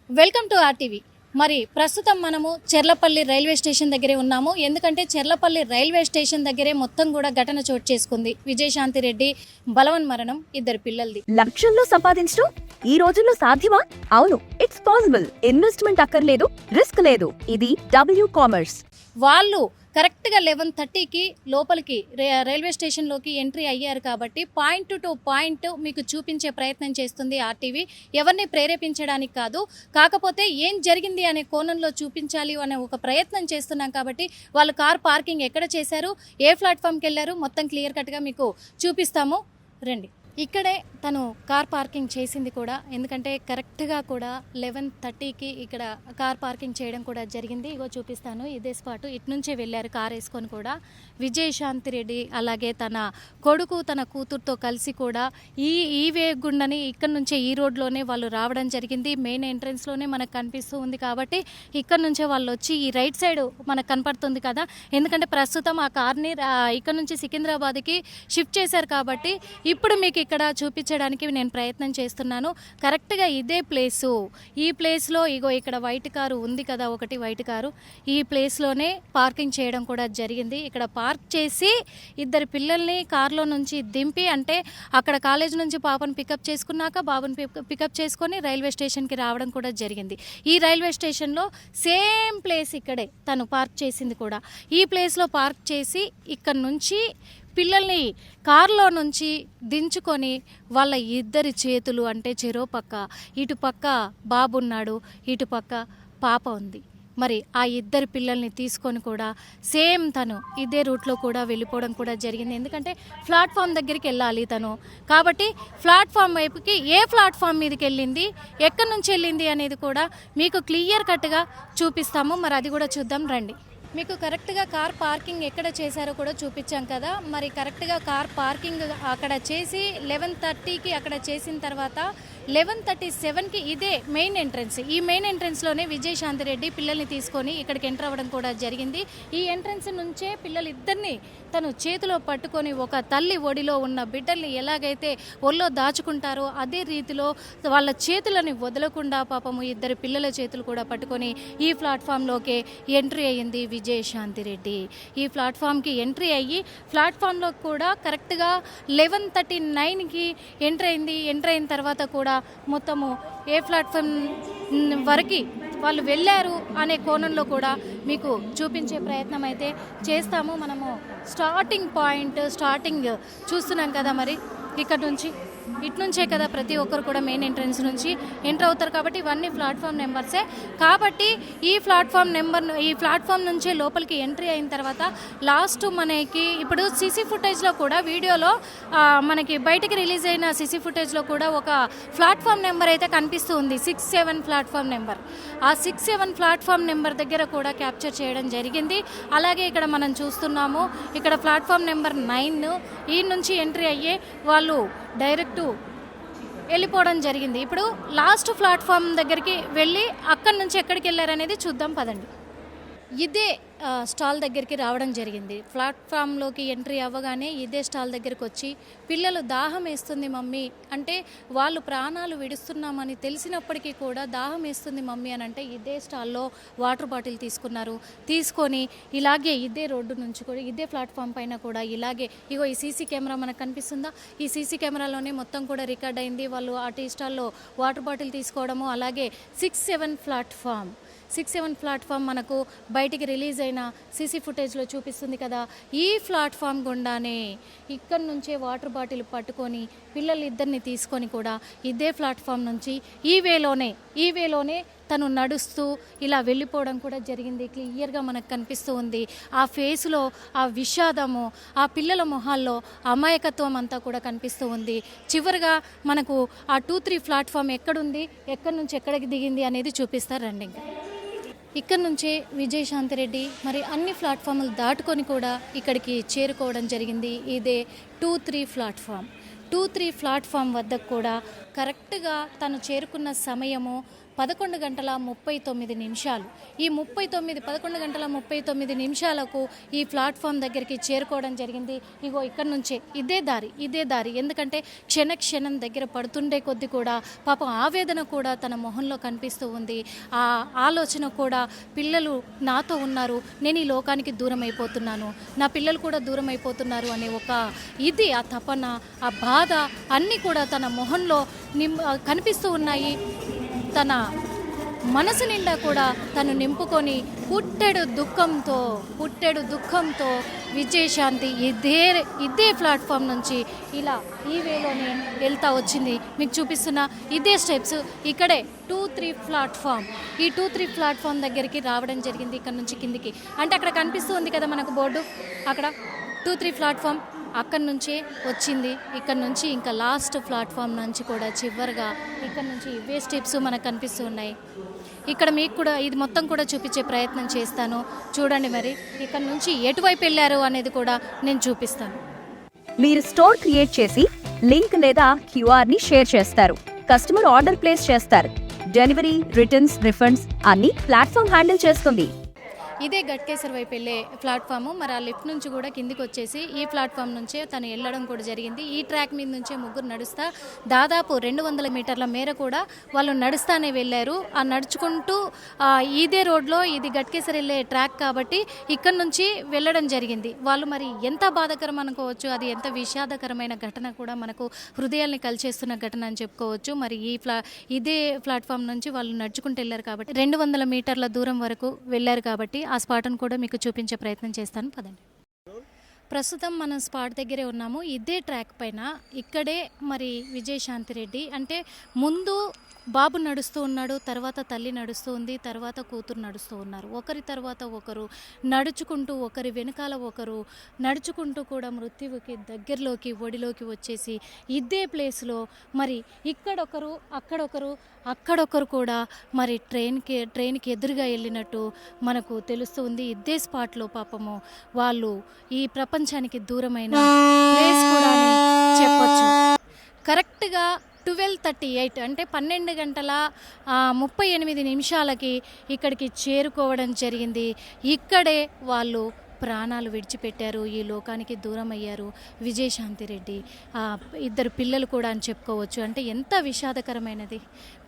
Welcome to RTV. మరి ప్రస్తుతం మనము చెర్లపల్లి రైల్వే స్టేషన్ దగ్గరే ఉన్నాము. ఎందుకంటే చెర్లపల్లి రైల్వే స్టేషన్ దగ్గరే మొత్తం కూడా ఘటన చోటు చేసుకుంది. విజయశాంతి రెడ్డి బలవన్ మరణం, ఇద్దరు పిల్లలది. లక్షల్లో సంపాదించడం ఈ రోజుల్లో సాధ్యమా? అవును, ఇట్స్ పాసిబుల్. ఇన్వెస్ట్మెంట్ అక్కర్లేదు, రిస్క్ లేదు. ఇది డబ్ల్యూ కామర్స్. వాళ్ళు కరెక్ట్గా 11:30కి లోపలికి రైల్వే స్టేషన్లోకి ఎంట్రీ అయ్యారు కాబట్టి పాయింట్ టు పాయింట్ మీకు చూపించే ప్రయత్నం చేస్తుంది ఆర్టీవీ. ఎవరిని ప్రేరేపించడానికి కాదు, కాకపోతే ఏం జరిగింది అనే కోణంలో చూపించాలి అనే ఒక ప్రయత్నం చేస్తున్నాం కాబట్టి వాళ్ళు కార్ పార్కింగ్ ఎక్కడ చేశారు, ఏ ప్లాట్ఫామ్కి వెళ్ళారు, మొత్తం క్లియర్ కట్గా మీకు చూపిస్తాము. రండి. ఇక్కడే తను కార్ పార్కింగ్ చేసింది కూడా, ఎందుకంటే కరెక్ట్గా కూడా 11:30కి ఇక్కడ కార్ పార్కింగ్ చేయడం కూడా జరిగింది. ఇగో చూపిస్తాను, ఇదే స్పాటు. ఇటు నుంచే వెళ్ళారు కార్ వేసుకొని కూడా విజయశాంతి రెడ్డి, అలాగే తన కొడుకు తన కూతురుతో కలిసి కూడా ఈ వే గుండని ఇక్కడ నుంచే ఈ రోడ్లోనే వాళ్ళు రావడం జరిగింది. మెయిన్ ఎంట్రన్స్లోనే మనకు కనిపిస్తూ ఉంది కాబట్టి ఇక్కడ నుంచే వాళ్ళు వచ్చి ఈ రైట్ సైడ్ మనకు కనపడుతుంది కదా, ఎందుకంటే ప్రస్తుతం ఆ కార్ని ఇక్కడ నుంచి సికింద్రాబాద్కి షిఫ్ట్ చేశారు కాబట్టి ఇప్పుడు మీకు ఇక్కడ చూపించడానికి నేను ప్రయత్నం చేస్తున్నాను. కరెక్ట్గా ఇదే ప్లేసు. ఈ ప్లేస్లో ఇగో ఇక్కడ వైట్ కారు ఉంది కదా, ఒకటి వైట్ కారు, ఈ ప్లేస్లోనే పార్కింగ్ చేయడం కూడా జరిగింది. ఇక్కడ పార్క్ చేసి ఇద్దరు పిల్లల్ని కారులో నుంచి దింపి, అంటే అక్కడ కాలేజ్ నుంచి పాపను పికప్ చేసుకున్నాక బాబుని పికప్ చేసుకొని రైల్వే స్టేషన్కి రావడం కూడా జరిగింది. ఈ రైల్వే స్టేషన్లో సేమ్ ప్లేస్ ఇక్కడే తను పార్క్ చేసింది కూడా. ఈ ప్లేస్లో పార్క్ చేసి ఇక్కడ నుంచి పిల్లల్ని కారులో నుంచి దించుకొని వాళ్ళ ఇద్దరి చేతులు, అంటే చెరో పక్క, ఇటు పక్క బాబు ఉన్నాడు, ఇటు పక్క పాప ఉంది. మరి ఆ ఇద్దరు పిల్లల్ని తీసుకొని కూడా సేమ్ తను ఇదే రూట్లో కూడా వెళ్ళిపోవడం కూడా జరిగింది. ఎందుకంటే ప్లాట్ఫామ్ దగ్గరికి వెళ్ళాలి తను, కాబట్టి ప్లాట్ఫామ్ వైపుకి ఏ ప్లాట్ఫామ్ మీదకి వెళ్ళింది, ఎక్కడి నుంచి వెళ్ళింది అనేది కూడా మీకు క్లియర్ కట్గా చూపిస్తాము. మరి అది కూడా చూద్దాం రండి. మీకు కరెక్ట్గా కార్ పార్కింగ్ ఎక్కడ చేశారో కూడా చూపించాం కదా. మరి కరెక్ట్గా కార్ పార్కింగ్ అక్కడ చేసి 11:30కి అక్కడ చేసిన తర్వాత 11:37కి ఇదే మెయిన్ ఎంట్రన్స్. ఈ మెయిన్ ఎంట్రన్స్లోనే విజయశాంతి రెడ్డి పిల్లల్ని తీసుకొని ఇక్కడికి ఎంటర్ అవ్వడం కూడా జరిగింది. ఈ ఎంట్రన్స్ నుంచే పిల్లలిద్దరిని తను చేతిలో పట్టుకొని, ఒక తల్లి ఒడిలో ఉన్న బిడ్డల్ని ఎలాగైతే ఒళ్ళో దాచుకుంటారో అదే రీతిలో వాళ్ళ చేతులని వదలకుండా పాపము ఇద్దరు పిల్లల చేతులు కూడా పట్టుకొని ఈ ప్లాట్ఫామ్లోకే ఎంట్రీ అయ్యింది విజయశాంతి రెడ్డి. ఈ ప్లాట్ఫామ్కి ఎంట్రీ అయ్యి ప్లాట్ఫామ్లో కూడా కరెక్ట్గా 11:39కి ఎంటర్ అయింది. ఎంటర్ అయిన తర్వాత కూడా మొత్తము ఏ ప్లాట్ఫామ్ వరకు వాళ్ళు వెళ్ళారు అనే కోణంలో కూడా మీకు చూపించే ప్రయత్నం అయితే చేస్తాము. మనము స్టార్టింగ్ పాయింట్ చూస్తున్నాం కదా, మరి ఇక్కడ నుంచి ఇటు నుంచే కదా ప్రతి ఒక్కరు కూడా మెయిన్ ఎంట్రన్స్ నుంచి ఎంటర్ అవుతారు కాబట్టి ఇవన్నీ ప్లాట్ఫామ్ నెంబర్సే. కాబట్టి ఈ ప్లాట్ఫామ్ నుంచే లోపలికి ఎంట్రీ అయిన తర్వాత లాస్ట్ మనకి ఇప్పుడు సీసీ ఫుటేజ్లో కూడా, వీడియోలో మనకి బయటికి రిలీజ్ అయిన సీసీ ఫుటేజ్లో కూడా ఒక ప్లాట్ఫామ్ నెంబర్ అయితే కనిపిస్తూ ఉంది, 67 ప్లాట్ఫామ్ నెంబర్. ఆ 67 ప్లాట్ఫామ్ నెంబర్ దగ్గర కూడా క్యాప్చర్ చేయడం జరిగింది. అలాగే ఇక్కడ మనం చూస్తున్నాము, ఇక్కడ ప్లాట్ఫామ్ నెంబర్ 9 ఈ నుంచి ఎంట్రీ అయ్యే వాళ్ళు డైరెక్ట్ వెళ్ళిపోవడం జరిగింది. ఇప్పుడు లాస్ట్ ప్లాట్ఫామ్ దగ్గరికి వెళ్ళి అక్కడి నుంచి ఎక్కడికి వెళ్ళారనేది చూద్దాం పదండి. ఇదే స్టాల్ దగ్గరికి రావడం జరిగింది. ప్లాట్ఫామ్లోకి ఎంట్రీ అవ్వగానే ఇదే స్టాల్ దగ్గరికి వచ్చి పిల్లలు దాహం వేస్తుంది మమ్మీ అంటే, వాళ్ళు ప్రాణాలు విడుస్తున్నామని తెలిసినప్పటికీ కూడా దాహం వేస్తుంది మమ్మీ అని అంటే ఇదే స్టాల్లో వాటర్ బాటిల్ తీసుకొని ఇలాగే ఇదే రోడ్డు నుంచి కూడా ఇదే ప్లాట్ఫామ్ పైన కూడా ఇలాగే ఇగో ఈ సీసీ కెమెరా మనకు కనిపిస్తుందా, ఈ సీసీ కెమెరాలోనే మొత్తం కూడా రికార్డ్ అయింది. వాళ్ళు ఆ టీ స్టాల్లో వాటర్ బాటిల్ తీసుకోవడము, అలాగే 67 ప్లాట్ఫామ్ మనకు బయటికి రిలీజ్ అయిన సీసీ ఫుటేజ్లో చూపిస్తుంది కదా. ఈ ప్లాట్ఫామ్ గుండానే ఇక్కడి నుంచే వాటర్ బాటిల్ పట్టుకొని పిల్లలిద్దరిని తీసుకొని కూడా ఇదే ప్లాట్ఫామ్ నుంచి ఈ వేలోనే తను నడుస్తూ ఇలా వెళ్ళిపోవడం కూడా జరిగింది. క్లియర్గా మనకు కనిపిస్తూ ఉంది. ఆ ఫేస్లో ఆ విషాదము, ఆ పిల్లల మొహాల్లో అమాయకత్వం అంతా కూడా కనిపిస్తూ ఉంది. చివరిగా మనకు ఆ 2-3 ప్లాట్ఫామ్ ఎక్కడుంది, ఎక్కడి నుంచి ఎక్కడికి దిగింది అనేది చూపిస్తారు రండి. ఇంకా ఇక్కడ నుంచే విజయశాంతి రెడ్డి మరి అన్ని ప్లాట్ఫామ్లు దాటుకొని కూడా ఇక్కడికి చేరుకోవడం జరిగింది. ఇదే 2-3 ప్లాట్ఫామ్ వద్దకు కూడా కరెక్ట్గా తను చేరుకున్న సమయము 11 గంటల 39 నిమిషాలు. ఈ 11 గంటల 39 నిమిషాలకు ఈ ప్లాట్ఫామ్ దగ్గరికి చేరుకోవడం జరిగింది. ఇగో ఇక్కడ నుంచే ఇదే దారి. ఎందుకంటే క్షణం దగ్గర పడుతుండే కొద్దీ కూడా పాపం ఆవేదన కూడా తన మొహంలో కనిపిస్తూ ఉంది. ఆ ఆలోచన కూడా పిల్లలు నాతో ఉన్నారు, నేను ఈ లోకానికి దూరం అయిపోతున్నాను, నా పిల్లలు కూడా దూరం అయిపోతున్నారు అనే ఒక ఇది, ఆ తపన, ఆ బాధ అన్నీ కూడా తన మొహంలో కనిపిస్తూ ఉన్నాయి. తన మనసు నిండా కూడా తను నింపుకొని పుట్టెడు దుఃఖంతో విజయశాంతి ఇదే ప్లాట్ఫామ్ నుంచి ఇలా ఈ వేలోనే వెళ్తా వచ్చింది. మీకు చూపిస్తున్న ఇదే స్టెప్స్, ఇక్కడే 2-3 ప్లాట్ఫామ్. ఈ 2-3 ప్లాట్ఫామ్ దగ్గరికి రావడం జరిగింది. ఇక్కడ నుంచి కిందికి అంటే అక్కడ కనిపిస్తూ ఉంది కదా మనకు బోర్డు, అక్కడ 2-3 ప్లాట్ఫామ్ అక్కడి నుంచే వచ్చింది. ఇక్కడ నుంచి ఇంకా లాస్ట్ ప్లాట్ఫామ్ నుంచి కూడా చివరిగా ఇక్కడ నుంచి ఇవే స్టెప్స్ మనకు కనిపిస్తూ ఉన్నాయి. ఇక్కడ మీకు కూడా ఇది మొత్తం కూడా చూపించే ప్రయత్నం చేస్తాను, చూడండి. మరి ఇక్కడ నుంచి ఎటువైపు వెళ్ళారు అనేది కూడా నేను చూపిస్తాను. మీరు స్టోర్ క్రియేట్ చేసి లింక్ లేదా క్యూఆర్ ని షేర్ చేస్తారు. కస్టమర్ ఆర్డర్ ప్లేస్ చేస్తారు. డెలివరీ, రిటర్న్స్, రిఫండ్స్ అన్ని ప్లాట్ఫామ్ హ్యాండిల్ చేస్తుంది. ఇదే గట్కేసర్ వైపు వెళ్ళే ప్లాట్ఫాము. మరి ఆ లిఫ్ట్ నుంచి కూడా కిందికి వచ్చేసి ఈ ప్లాట్ఫామ్ నుంచే తను వెళ్ళడం కూడా జరిగింది. ఈ ట్రాక్ మీద నుంచే ముగ్గురు నడుస్తా దాదాపు 200 మీటర్ల మేర కూడా వాళ్ళు నడుస్తానే వెళ్ళారు. ఆ నడుచుకుంటూ ఇదే రోడ్లో, ఇది గట్కేసర్ వెళ్ళే ట్రాక్ కాబట్టి ఇక్కడ నుంచి వెళ్ళడం జరిగింది. వాళ్ళు మరి ఎంత బాధాకరం అనుకోవచ్చు, అది ఎంత విషాదకరమైన ఘటన కూడా, మనకు హృదయాల్ని కలిచేస్తున్న ఘటన అని చెప్పుకోవచ్చు. మరి ఇదే ప్లాట్ఫామ్ నుంచి వాళ్ళు నడుచుకుంటూ వెళ్ళారు కాబట్టి 200 మీటర్ల దూరం వరకు వెళ్ళారు కాబట్టి ఆ స్పాట్ను కూడా మీకు చూపించే ప్రయత్నం చేస్తాను, పదండి. ప్రస్తుతం మనం స్పాట్ దగ్గరే ఉన్నాము. ఇదే ట్రాక్ పైన ఇక్కడే మరి విజయశాంతి రెడ్డి అంటే ముందు బాబు నడుస్తూ ఉన్నాడు, తర్వాత తల్లి నడుస్తూ ఉంది, తర్వాత కూతురు నడుస్తూ ఉన్నారు. ఒకరి తర్వాత ఒకరు నడుచుకుంటూ, ఒకరి వెనకాల ఒకరు నడుచుకుంటూ కూడా మృత్యువుకి దగ్గరలోకి, ఒడిలోకి వచ్చేసి ఇదే ప్లేస్లో మరి ఇక్కడొకరు, అక్కడొకరు కూడా మరి ట్రైన్కి ఎదురుగా వెళ్ళినట్టు మనకు తెలుస్తూ ఉంది. ఇదే స్పాట్లో పాపము వాళ్ళు ఈ ప్రపంచానికి దూరమైన ప్లేస్ కూడా అని చెప్పొచ్చు. కరెక్ట్గా 12:38 అంటే 12 గంటల 38 నిమిషాలకి ఇక్కడికి చేరుకోవడం జరిగింది. ఇక్కడే వాళ్ళు ప్రాణాలు విడిచిపెట్టారు, ఈ లోకానికి దూరం అయ్యారు విజయశాంతి రెడ్డి. ఇద్దరు పిల్లలు కూడా అని చెప్పుకోవచ్చు. అంటే ఎంత విషాదకరమైనది.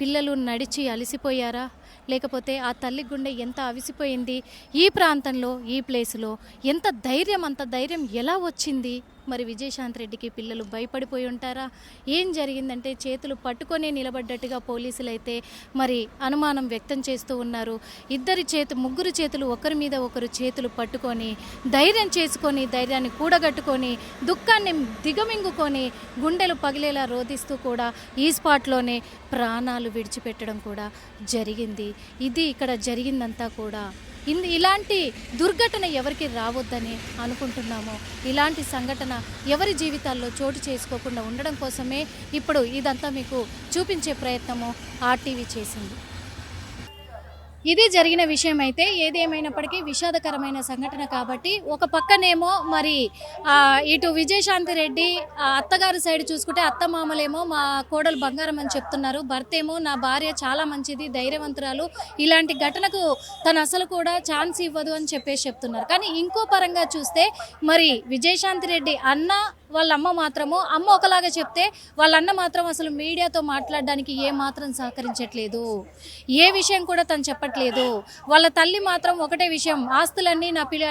పిల్లలు నడిచి అలసిపోయారా, లేకపోతే ఆ తల్లి గుండె ఎంత అవిసిపోయింది. ఈ ప్రాంతంలో, ఈ ప్లేస్లో ఎంత ధైర్యం, అంత ధైర్యం ఎలా వచ్చింది? మరి విజయశాంతి రెడ్డికి పిల్లలు భయపడిపోయి ఉంటారా? ఏం జరిగిందంటే చేతులు పట్టుకొని నిలబడ్డట్టుగా పోలీసులు అయితే మరి అనుమానం వ్యక్తం చేస్తూ ఉన్నారు. ముగ్గురు చేతులు ఒకరి మీద ఒకరు చేతులు పట్టుకొని ధైర్యం చేసుకొని, ధైర్యాన్ని కూడగట్టుకొని, దుఃఖాన్ని దిగమింగుకొని, గుండెలు పగిలేలా రోధిస్తూ కూడా ఈ స్పాట్లోనే ప్రాణాలు విడిచిపెట్టడం కూడా జరిగింది. ఇది ఇక్కడ జరిగిందంతా కూడా ఇలాంటి దుర్ఘటన ఎవరికి రావద్దని అనుకుంటున్నామో, ఇలాంటి సంఘటన ఎవరి జీవితాల్లో చోటు చేసుకోకుండా ఉండడం కోసమే ఇప్పుడు ఇదంతా మీకు చూపించే ప్రయత్నము ఆర్టీవీ చేసింది. ఇది జరిగిన విషయం అయితే ఏది ఏమైనప్పటికీ విషాదకరమైన సంఘటన కాబట్టి ఒక పక్కనేమో మరి ఇటు విజయశాంతి రెడ్డి అత్తగారి సైడ్ చూసుకుంటే అత్తమామలేమో మా కోడలు బంగారం అని చెప్తున్నారు, భర్త ఏమో నా భార్య చాలా మంచిది, ధైర్యవంతురాలు, ఇలాంటి ఘటనకు తను అసలు కూడా ఛాన్స్ ఇవ్వదు అని చెప్పేసి చెప్తున్నారు. కానీ ఇంకో పరంగా చూస్తే మరి విజయశాంతి రెడ్డి అన్న వాళ్ళ అమ్మ మాత్రము, అమ్మ ఒకలాగా చెప్తే వాళ్ళ అన్న మాత్రం అసలు మీడియాతో మాట్లాడడానికి ఏ మాత్రం సహకరించట్లేదు, ఏ విషయం కూడా తను చెప్పట్లేదు. వాళ్ళ తల్లి మాత్రం ఒకటే విషయం, ఆస్తులన్నీ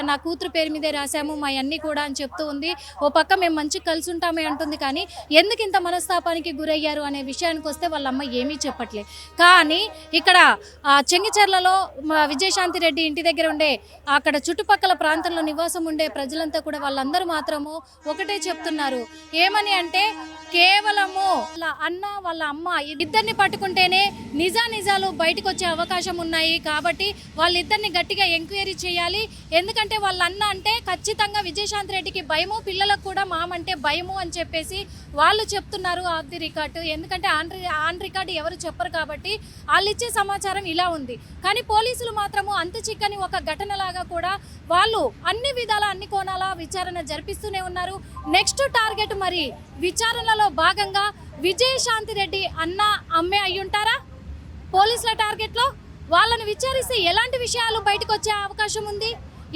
నా కూతురు పేరు మీదే రాశాము మా అన్నీ కూడా అని చెప్తూ ఉంది. ఓ పక్క మేము మంచి కలిసి ఉంటామే అంటుంది, కానీ ఎందుకు ఇంత మనస్తాపానికి గురయ్యారు అనే విషయానికి వస్తే వాళ్ళ అమ్మ ఏమీ చెప్పట్లేదు. కానీ ఇక్కడ చెంగిచెర్లలో విజయశాంతి రెడ్డి ఇంటి దగ్గర ఉండే అక్కడ చుట్టుపక్కల ప్రాంతంలో నివాసం ఉండే ప్రజలంతా కూడా వాళ్ళందరూ మాత్రము ఒకటే చెప్తున్నారు. ఏమని అంటే కేవలము వాళ్ళ అన్న వాళ్ళ అమ్మ ఇద్దరిని పట్టుకుంటేనే నిజాలు బయటకు వచ్చే అవకాశం ఉన్నాయి. కాబట్టి వాళ్ళిద్దరిని గట్టిగా ఎంక్వైరీ చేయాలి. ఎందుకంటే వాళ్ళ అన్న అంటే ఖచ్చితంగా విజయశాంతి రెడ్డికి భయము, పిల్లలకు కూడా మామంటే భయము అని చెప్పేసి వాళ్ళు చెప్తున్నారు ఆఫ్ ది రికార్డు. ఎందుకంటే ఆన్ రికార్డు ఎవరు చెప్పరు కాబట్టి వాళ్ళు ఇచ్చే సమాచారం ఇలా ఉంది. కానీ పోలీసులు మాత్రము అంత చిక్కని ఒక ఘటనలాగా కూడా వాళ్ళు అన్ని విధాల, అన్ని కోణాల విచారణ జరిపిస్తూనే ఉన్నారు. నెక్స్ట్ టార్గెట్ మరి విచారణలో భాగంగా విజయశాంతి రెడ్డి అన్న అమ్మే అయ్యుంటారా? పోలీసుల టార్గెట్లో వాళ్ళని విచారిస్తే ఎలాంటి విషయాలు బయటకు వచ్చే అవకాశం ఉంది,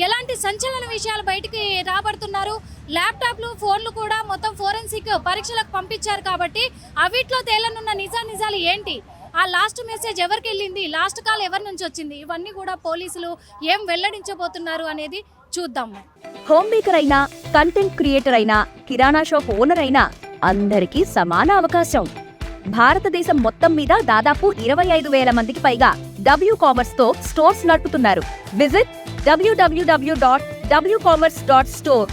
ఎలాంటి సంచలన విషయాలు బయటికి రాబడుతున్నారు. ల్యాప్టాప్లు ఫోన్లు కూడా మొత్తం ఫోరెన్సిక్ పరీక్షలకు పంపించారు కాబట్టి అవిట్లో తేలనున్న నిజాలు ఏంటి, ఆ లాస్ట్ మెసేజ్ ఎవరికి వెళ్ళింది, లాస్ట్ కాల్ ఎవరి నుంచి వచ్చింది, ఇవన్నీ కూడా పోలీసులు ఏం వెల్లడించబోతున్నారు అనేది చూద్దాము. హోమ్ మేకర్ అయినా, కంటెంట్ క్రియేటర్ అయినా, కిరాణా షాప్ ఓనర్ అయినా అందరికీ సమాన అవకాశం. భారతదేశం మొత్తం మీద దాదాపు 25,000 మందికి పైగా WCommerce తో స్టోర్స్ నడుపుతున్నారు. Visit www.wcommerce.store